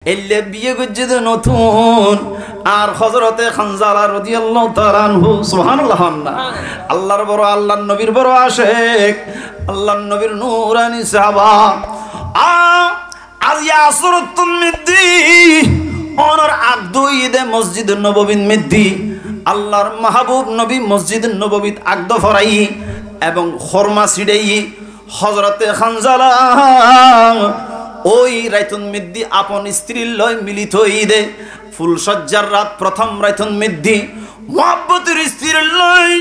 এলে বিয়ে করছে যে নতুন আর হযরতে খানজালা রাদিয়াল্লাহু তাআলা আনহু সুবহানাল্লাহ আল্লাহর বড় আল্লাহর নবীর বড় আশিক আল্লাহর নবীর নূরানি সাহাবা আজ ইয়াসরতুল মিদ্দি অনর আকদুইদে মসজিদ নববীর মিদ্দি আল্লাহর মাহবুব নবী মসজিদ নববীত আকদ ফরাই এবং খরমা সিডাই হযরতে খানজালা ওই রাইতুন মিদ্দি আপন স্ত্রীর লয় মিলিত হইদে ফুলসজ্জার রাত প্রথম রাইতুন মিদ্দি মুহাব্বতের স্ত্রীর লয়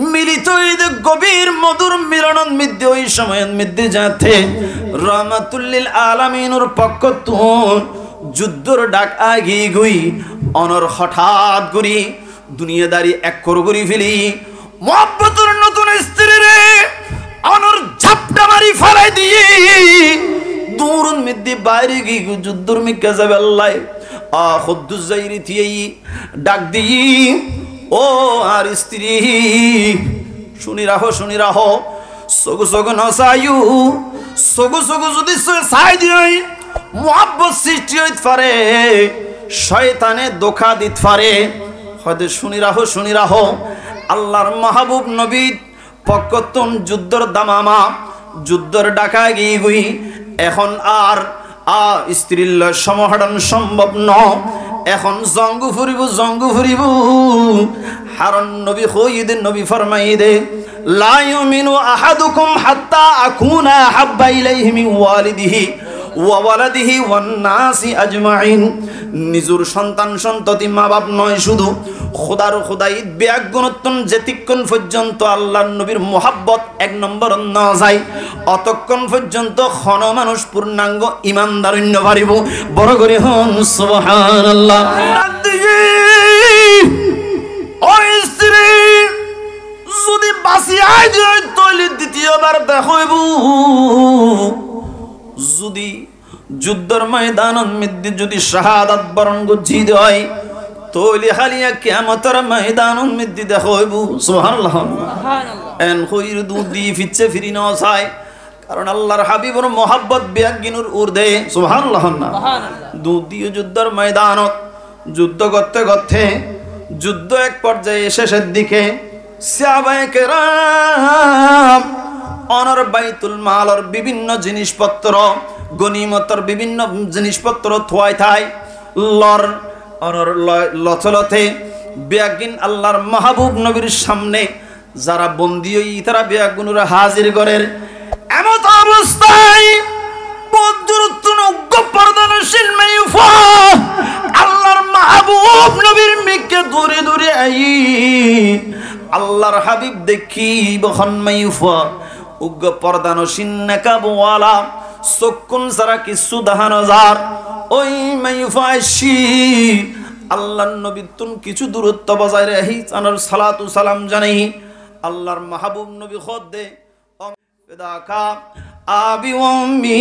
মিলিত হইদে গভীর মধুর মিলনন মিদ্দি ওই সময়ের মিদ্দি যাতে রহমাতুল লিল আলামিনের পক্ষ তুন যুদ্ধর ডাক আগি গই অনর হঠাৎ করি দুনিয়াদারি এক করগরি ফেলি মুহাব্বতের নতুন স্ত্রী রে অনর ঝাপটা মারি ফেলাই দিয়ে দূরন মিদ্দি বাইরে গি যুদ্ধর মিকা যাবে আল্লাহ খুদ্দুস জাইরি থিয়েই ডাক দিই ও আর স্ত্রী শুনি রাহো সগু সগু নসায়ু সগু সগু যদি সাই দিই মুহাব্বত সৃষ্টি হইতে পারে শয়তানে ধোঁকা দিতে পারে হয়তো শুনি রাহো আল্লাহর মাহবুব নবী পক্ষতন যুদ্ধর দামামা যুদ্ধর ডাকা গিয়ে গই এখন আর স্ত্রীর সমাহরণ সম্ভব ন এখন জঙ্গু ফুরিব হারন নবী হইদে নবী ফরমাই দে লা ইউমিনু আহাদুকুম হাত্তা আকুনা হাব্বা ইলাইহি মিন ওয়ালিদিহি ওয়া ওয়ালাদিহি ওয়ান নাসি আজমাইন নিজুর সন্তান সন্ততি মা বাপ নয় শুধু খোদার খোদাইত ব্যাগুণত্তন যেতিক্ষণ পর্যন্ত আল্লাহর নবীর মোহাব্বত এক নম্বর না যায় অতক্ষণ পর্যন্ত খন মানুষ পূর্ণাঙ্গ ইমানদারণ্য পারিব বড় করে হন সুবহানাল্লাহ ওই স্ত্রী যদি বাসি আই যায় তৈলি দ্বিতীয়বার দেখাইব যদি যুদ্ধের ময়দানত মধ্যে যদি শাহাদাত বরণ গজি দেয় তৈলি হালিয়া কিয়ামতের ময়দানত মধ্যে দেখাইব সুবহানাল্লাহ এন কইর দুধ দি ফিচ্ছে ফিরি না যায় কারণ আল্লাহর হাবিবের মোহাব্বত বিয়াগিনুর উর্ধে সুবহানাল্লাহ দুধ দিয়ে যুদ্ধের ময়দানত যুদ্ধ করতে যুদ্ধ এক পর্যায়ে শেষের দিকে সাহাবায়ে কেরাম অনর বাইতুল মালর বিভিন্ন জিনিসপত্র গনিমতের বিভিন্ন জিনিসপত্র থোয়াই থাই লচলতে বেয়াগিন আল্লাহর মাহবুব নবীর সামনে যারা বন্দী হই তারা বেয়াগুনুরা হাজির করেন এমত অবস্থায় পর্দানশীল মাইফা আল্লাহর মাহবুব নবীর মিকে দূরে আই আল্লাহর হাবিব দেখি বখন মাইফা উগ্র পর্দানশীল নেকাবওয়ালা চক্ষুন সারা কিছু দেখানো যার ওই মাইফাশি আল্লাহর নবীর তুন কিছু দূরত্ব বজায় রাখি আনার সালাতু সালাম জানাই আল্লাহর মাহবুব নবী খোদ দে ফিদাকা আবি উম্মি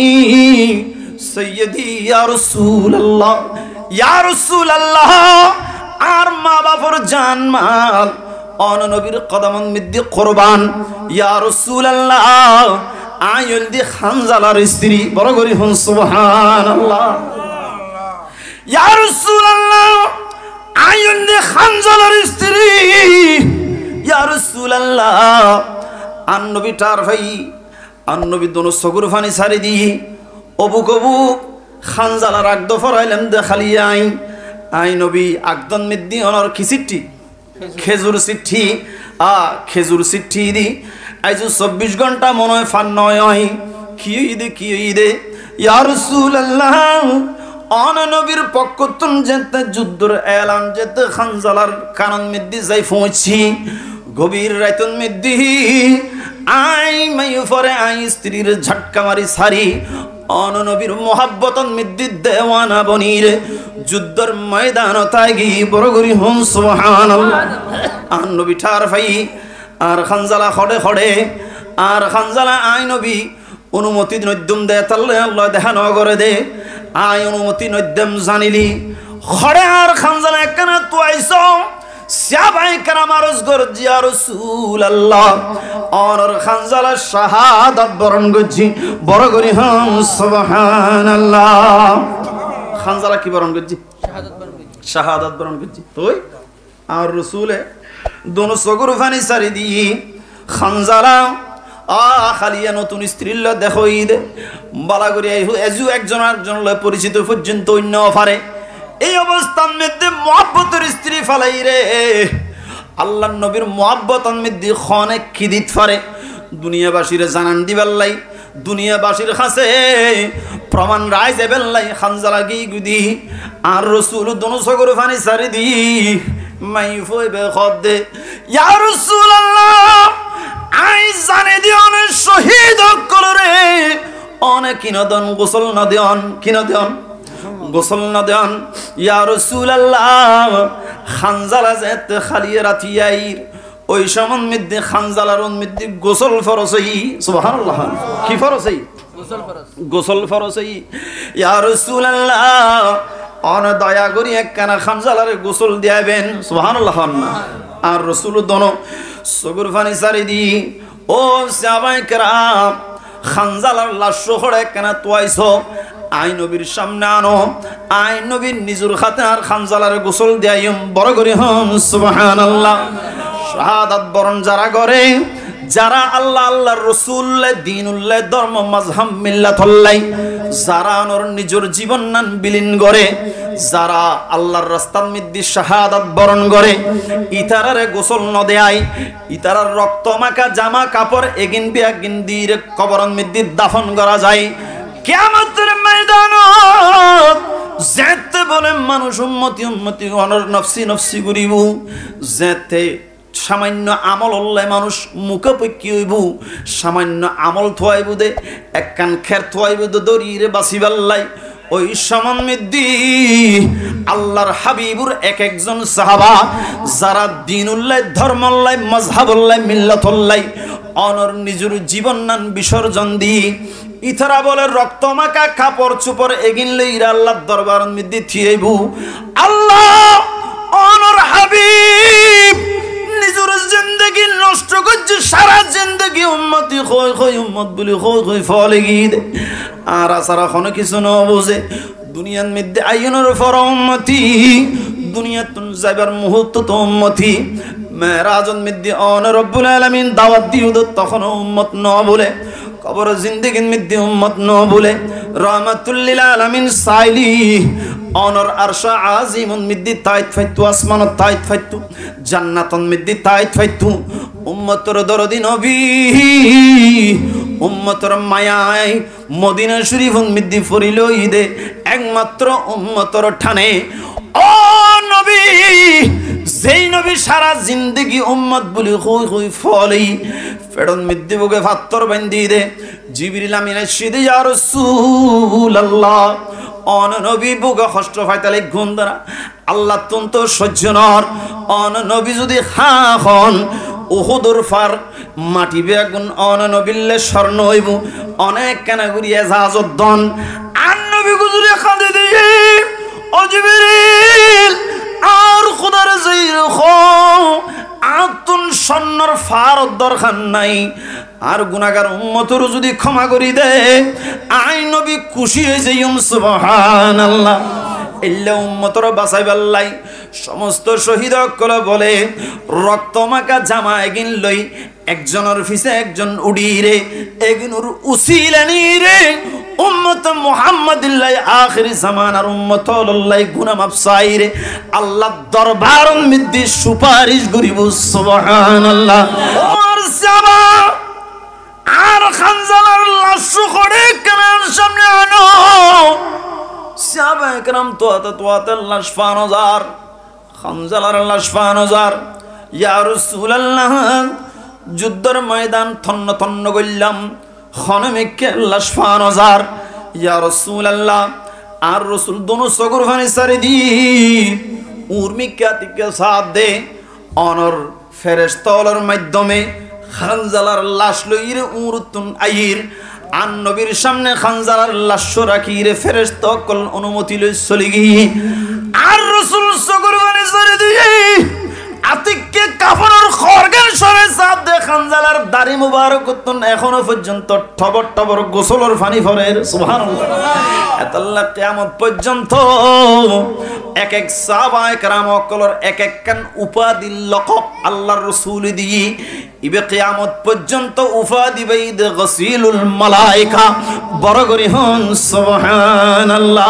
সাইয়্যিদি ইয়া রাসূলুল্লাহ আর মা বাবার জান মাল অন নবীর কদমন মিদ্দি কুরবান ইয়া রাসূলুল্লাহ আয়ুল দি খানজালার স্ত্রী বড় করি হন সুবহানাল্লাহ ইয়া রাসূলুল্লাহ আয়ুল দি খানজালার স্ত্রী ইয়া রাসূলুল্লাহ আন নবী তার ভাই আন নবী দোনো সগুর ফানি ছাড়ি দি অবু কবু খানজালার আকদ ফরাইলাম দে খালি আই নবী আকদন মিদ্দি অনর কি চিঠি খেজুর চিঠি দি আইজ 24 ঘন্টা মনে হয় ফান নয় কি দে ইয়া রাসূলুল্লাহ অন নবীর পক্ষ তুন যেতে যুদ্ধর এলান যেতে খানজালার কানন মিদ্দি যাই পৌঁছি গভীর রাইতুন মিদ্দি আই মাইফরে আই স্ত্রীর ঝটকা মারি সারি অন নবীর মোহাব্বতন মিদ্দি দেওয়ানা বনিরে যুদ্ধর ময়দান তাগি বড় করি হন সুবহানাল্লাহ আন নবী ঠার ভাই আর খানজালা খড়ে আর খানজালা আই নবী অনুমতি নদ্যম দে তাল্লে আল্লাহ দেখা নগরে দে আই অনুমতি নদ্যম জানিলি খড়ে আর খানজালা একখানা তো আইস সাহাবায়ে কেরাম আরজ করজি ইয়া রাসূলুল্লাহ অনর খানজালা শাহাদাত বরণ গজি বড় করি হন সুবহানাল্লাহ খানজালা কি বরণ করছি শাহাদাত বরণ করছি তুই আর রসুলে দোনো সগর ফানি সারি দি খানজালা খালিয়া নতুন স্ত্রীর দেখো ঈদ বালা করি এজু একজন আরেকজন পরিচিত পর্যন্ত অন্য পারে এই অবস্থার মধ্যে মুহাব্বতের স্ত্রী ফালাই রে আল্লাহ নবীর মুহাব্বতের মধ্যে অনেক খিদিত পারে দুনিয়াবাসীর জানান দিবাল্লাই দুনিয়াবাসীর কাছে প্রমাণ রায় যাবেল্লাই খানজালা গি গুদি আর রসুল দোনো সগর ফানি সারি দি মাই ফইবে খদে ইয়া রাসূলুল্লাহ আই জানে দিওন শহীদ করে অনেক কিনদন গোসল না দেন কিনদন গোসল না দেন ইয়া রাসূলুল্লাহ খানজালা যেতে খালিয়া রাতিয়াইর ওই সমন মধ্যে খানজালার মধ্যে গোসল ফরসই সুবহানাল্লাহ কি ফরসই গোসল ফরসই ইয়া রাসূলুল্লাহ অন দয়া করি একখানা খানজালারে গোসল দিয়াবেন সুবহানাল্লাহ আর রাসূল দনো সগর ফানি সারি দি ও সাহাবায়ে কেরাম খানজালার লাশ খড়ে একখানা তোয়াইছো আই নবীর সামনে আনো আই নবীর নিজুর হাতে আর খানজালারে গোসল দিয়াইম বড় করে হন সুবহানাল্লাহ শাহাদাত বরণ যারা করে যারা আল্লাহ আল্লাহর রাসূলুল্লাহ দ্বীনুল্লাহ ধর্ম মাযহাব মিল্লাতুল্লাহ যারা ওর নিজের জীবন নান বিলীন করে যারা আল্লাহর রাস্তার মধ্যে শাহাদাত বরণ করে ইতারারে গোসল ন দেয় ইতারার রক্ত মাখা জামা কাপড় এগিন বিয়াগিন দিয়ে কবরের মধ্যে দাফন করা যায় কিয়ামতের ময়দানত যেতে বলে মানুষ উম্মতি উম্মতি অনর নফসি নফসি করিব যেতে সামান্য আমল হল্লে মানুষ মুখে পক্ষী হইব সামান্য আমল থোয়াইব দে একখান খের থোয়াইব দে দরিরে বাসিবাল্লাই ওই সমান মধ্যে আল্লাহর হাবিবুর এক একজন সাহাবা যারা দ্বীনুল্লাহ ধর্মল্লাহ মাযহাবুল্লাহ মিল্লাতুল্লাহ অনর নিজের জীবন নান বিসর্জন দি ইতারা বলে রক্ত মাখা কাপড় চোপড় এগিন লইরা আল্লাহর দরবারের মধ্যে থিয়াইব আল্লাহ অনর হাবিব নিজের জিন্দগি নষ্ট করছে সারা জিন্দগি উম্মতি কই কই উম্মত বলি কই কই ফলে গিয়ে দে আর আসারা কোনো কিছু ন বুঝে দুনিয়ার মধ্যে আইনের ফর উম্মতি দুনিয়াতুন যাইবার মুহূর্ত তো উম্মতি মেরাজের মধ্যে অন রব্বুল আলামিন দাওয়াত দিও তখন উম্মত ন বলে কবর জিন্দগির মধ্যে উম্মত ন বলে রাহমাতুল লিল আলামিন সাইলি অনর আরশা আজিমুন মিদ্দি তাইত ফাইতু আসমানত তাইত ফাইতু জান্নাতুন মিদ্দি তাইত ফাইতু উম্মতর দরদি নবী উম্মতর মায়ায় মদিনা শরীফুন মিদ্দি ফরিল ঈদে একমাত্র উম্মতর ঠানে ও নবী যেই নবী সারা জিন্দগি উম্মত বলি কই কই ফলেই ফেরন মিদ্দি বুকে ফাত্তর বান্ধি দে জিবরিল আমিন এসে ইয়া রাসূলুল্লাহ অন নবী বুকে কষ্ট ফাইতালে গুন্দরা আল্লাহ তন্ত সহ্য নর অন নবী যদি খাখন উহুদুর ফার মাটি বেগুন অন নবিল্লে স্বর্ণ হইব অনেক কানা ঘুরিয়ে জাহাজত দন আর নবী গুজরে খাদে দিয়ে ও জিবরিল আর খোদার যাইর খো আতুন স্বর্ণর ফার দরকার নাই আর গুনাহগার উম্মতর যদি ক্ষমা করি দে আই নবী খুশি হয়ে যাইম সুবহানাল্লাহ ইল্লা উম্মতর বাঁচাইবাল্লাই সমস্ত শহীদ কলে বলে রক্ত মাখা জামা এগিন লই একজনের পিছে একজন উড়ি রে এগিনুর উসিলানি রে উম্মত মুহাম্মাদিল্লাহ আখির জামানার উম্মত আল্লাহ গুনাহ মাফ চাইরে আল্লাহ দরবারের মধ্যে সুপারিশ করিব সুবহানাল্লাহ আর সাবা আর খানজালার লাশ করে কানার সামনে আনো সাহাবায়ে কেরাম তোয়াতে লাশ ফানজার খানজালার লাশ ফানজার ইয়া রাসূলুল্লাহ যুদ্ধের ময়দান থন্ন থন্ন গইলাম খনমিকে লাশ ফানজার ইয়া রাসূলুল্লাহ আর রাসূল দোনো সগর ফানি সারি দি উর্মিকা তিকে সাথ দে অনর ফেরেশতার মাধ্যমে খানজালার লাশ লইরে উরতুন আইর আন নবীর সামনে খানজালার লাশ রাখি রে ফেরেশতা কল অনুমতি লই চলি গি আর রাসূল সগর ফানি সারি দি আতিককে কাফনের খরগের সরে সাপ দে খানজালার দাড়ি মুবারক উত্তন এখনো পর্যন্ত টবর টবর গোসলের পানি পড়ে সুবহানাল্লাহ এতাল্লাহ কিয়ামত পর্যন্ত এক এক সাহাবায়ে কেরাম অকলর এক এক কান উপাধি লকব আল্লাহর রাসূল দি ইবে কিয়ামত পর্যন্ত উপাধি বাইদ গসিলুল মালায়েকা বড় করি হন সুবহানাল্লাহ